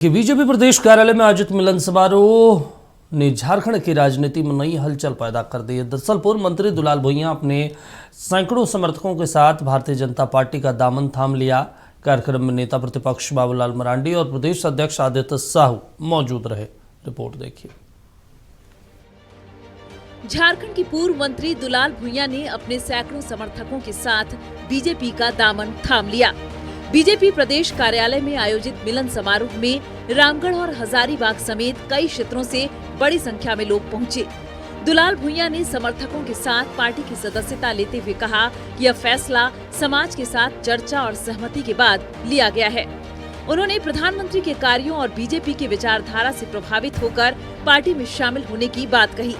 कि बीजेपी प्रदेश कार्यालय में आयोजित मिलन समारोह ने झारखंड की राजनीति में नई हलचल पैदा कर दी है। दरअसल पूर्व मंत्री दुलाल भुइयां अपने सैकड़ों समर्थकों के साथ भारतीय जनता पार्टी का दामन थाम लिया। कार्यक्रम में नेता प्रतिपक्ष बाबूलाल मरांडी और प्रदेश अध्यक्ष आदित्य साहू मौजूद रहे। रिपोर्ट देखिए। झारखंड की पूर्व मंत्री दुलाल भुइयां ने अपने सैकड़ों समर्थकों के साथ बीजेपी का दामन थाम लिया। बीजेपी प्रदेश कार्यालय में आयोजित मिलन समारोह में रामगढ़ और हजारीबाग समेत कई क्षेत्रों से बड़ी संख्या में लोग पहुंचे। दुलाल भुइयां ने समर्थकों के साथ पार्टी की सदस्यता लेते हुए कहा कि यह फैसला समाज के साथ चर्चा और सहमति के बाद लिया गया है। उन्होंने प्रधानमंत्री के कार्यों और बीजेपी की विचारधारा से प्रभावित होकर पार्टी में शामिल होने की बात कही।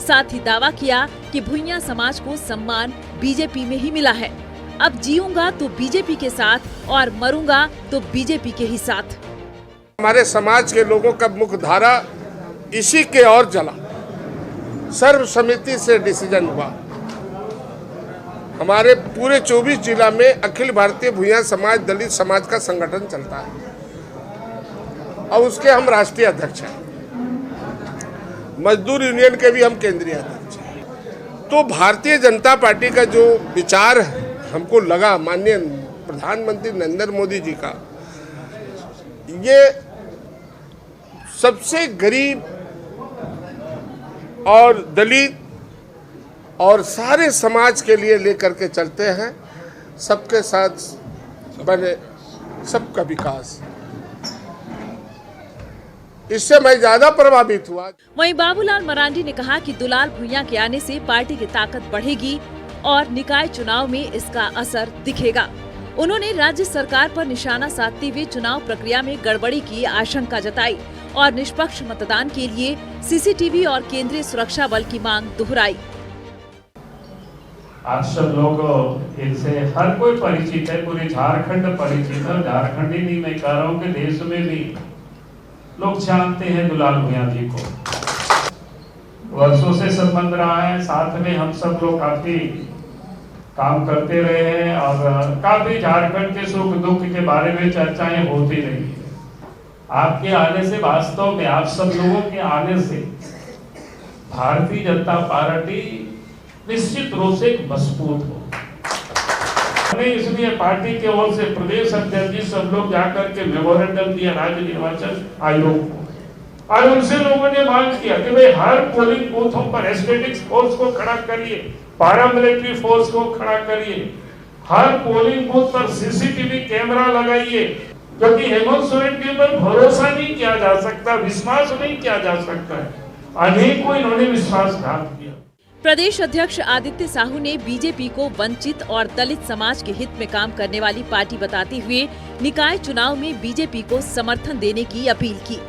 साथ ही दावा किया कि भुइयां समाज को सम्मान बीजेपी में ही मिला है। अब जीऊंगा तो बीजेपी के साथ और मरूंगा तो बीजेपी के ही साथ। हमारे समाज के लोगों का मुख्य धारा इसी के और चला। सर्वसम्मति से डिसीजन हुआ। हमारे पूरे 24 जिला में अखिल भारतीय भुइयां समाज दलित समाज का संगठन चलता है और उसके हम राष्ट्रीय अध्यक्ष हैं। मजदूर यूनियन के भी हम केंद्रीय अध्यक्ष हैं। तो भारतीय जनता पार्टी का जो विचार हमको लगा माननीय प्रधानमंत्री नरेंद्र मोदी जी का, ये सबसे गरीब और दलित और सारे समाज के लिए लेकर के चलते हैं। सबके साथ बने, सबका विकास, इससे मैं ज्यादा प्रभावित हुआ। वहीं बाबूलाल मरांडी ने कहा कि दुलाल भुइयां के आने से पार्टी की ताकत बढ़ेगी और निकाय चुनाव में इसका असर दिखेगा। उन्होंने राज्य सरकार पर निशाना साधते हुए चुनाव प्रक्रिया में गड़बड़ी की आशंका जताई और निष्पक्ष मतदान के लिए सीसीटीवी और केंद्रीय सुरक्षा बल की मांग दोहराई। आप सब लोग इनसे हर कोई परिचित है, पूरे झारखंड परिचित है। झारखंड ही नहीं, मैं कह रहा हूँ कि देश में भी लोग जानते हैं दुलाल भुइयां जी को। वर्षों से संबंध रहा है, साथ में हम सब लोग काफी काम करते रहे हैं और काफी झारखंड के सुख दुख के बारे में चर्चाएं होती रही है। आपके आने से, वास्तव में आप सब लोगों के आने से भारतीय जनता पार्टी निश्चित रूप से मजबूत हो। इसलिए पार्टी के ओर से प्रदेश अध्यक्ष जी सब लोग जाकर के मेमोरेंडम दिया राज्य निर्वाचन आयोग को और उनसे लोगों ने मांग किया कि भाई हर पोलिंग बूथों पर स्टैटिक्स फोर्स को खड़ा करिए, पैरामिलिट्री फोर्स को खड़ा करिए, हर पोलिंग बूथ पर सीसीटीवी कैमरा लगाइए, क्योंकि हेमंत सोरेन के ऊपर भरोसा नहीं किया जा सकता, विश्वास नहीं किया जा सकता है। अनेकों इन्होंने विश्वासघात किया। प्रदेश अध्यक्ष आदित्य साहू ने बीजेपी को वंचित और दलित समाज के हित में काम करने वाली पार्टी बताते हुए निकाय चुनाव में बीजेपी को समर्थन देने की अपील की।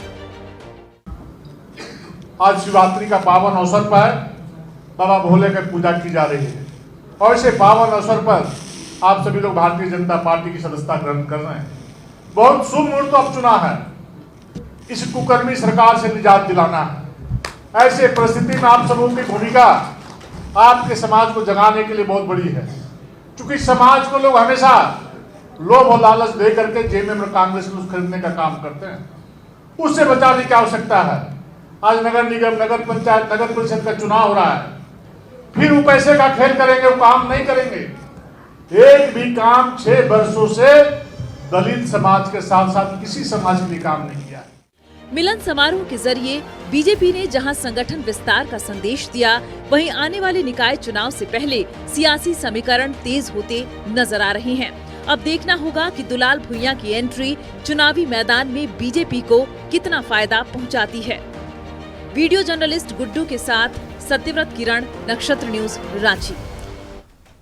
आज शिवरात्रि का पावन अवसर पर बाबा भोले की पूजा की जा रही है और इसे पावन अवसर पर आप सभी लोग भारतीय जनता पार्टी की सदस्यता ग्रहण कर रहे हैं। बहुत शुभ मुहूर्त अब चुना है। इस कुकर्मी सरकार से निजात दिलाना है। ऐसे परिस्थिति में आप सबों की भूमिका आपके समाज को जगाने के लिए बहुत बड़ी है, क्योंकि समाज को लोग हमेशा लोभ और लालच दे करके जेब में कांग्रेस को खरीदने का काम करते हैं। उससे बचाने की आवश्यकता है। आज नगर निगम, नगर पंचायत, नगर परिषद का चुनाव हो रहा है, फिर वो पैसे का खेल करेंगे, वो काम नहीं करेंगे। एक भी काम 6 वर्षों से दलित समाज के साथ साथ किसी समाज ने काम नहीं किया। मिलन समारोह के जरिए बीजेपी ने जहां संगठन विस्तार का संदेश दिया, वहीं आने वाले निकाय चुनाव से पहले सियासी समीकरण तेज होते नजर आ रहे हैं। अब देखना होगा कि दुलाल भुइयां की एंट्री चुनावी मैदान में बीजेपी को कितना फायदा पहुंचाती है। वीडियो जर्नलिस्ट गुड्डू के साथ सत्यव्रत किरण, नक्षत्र न्यूज, रांची।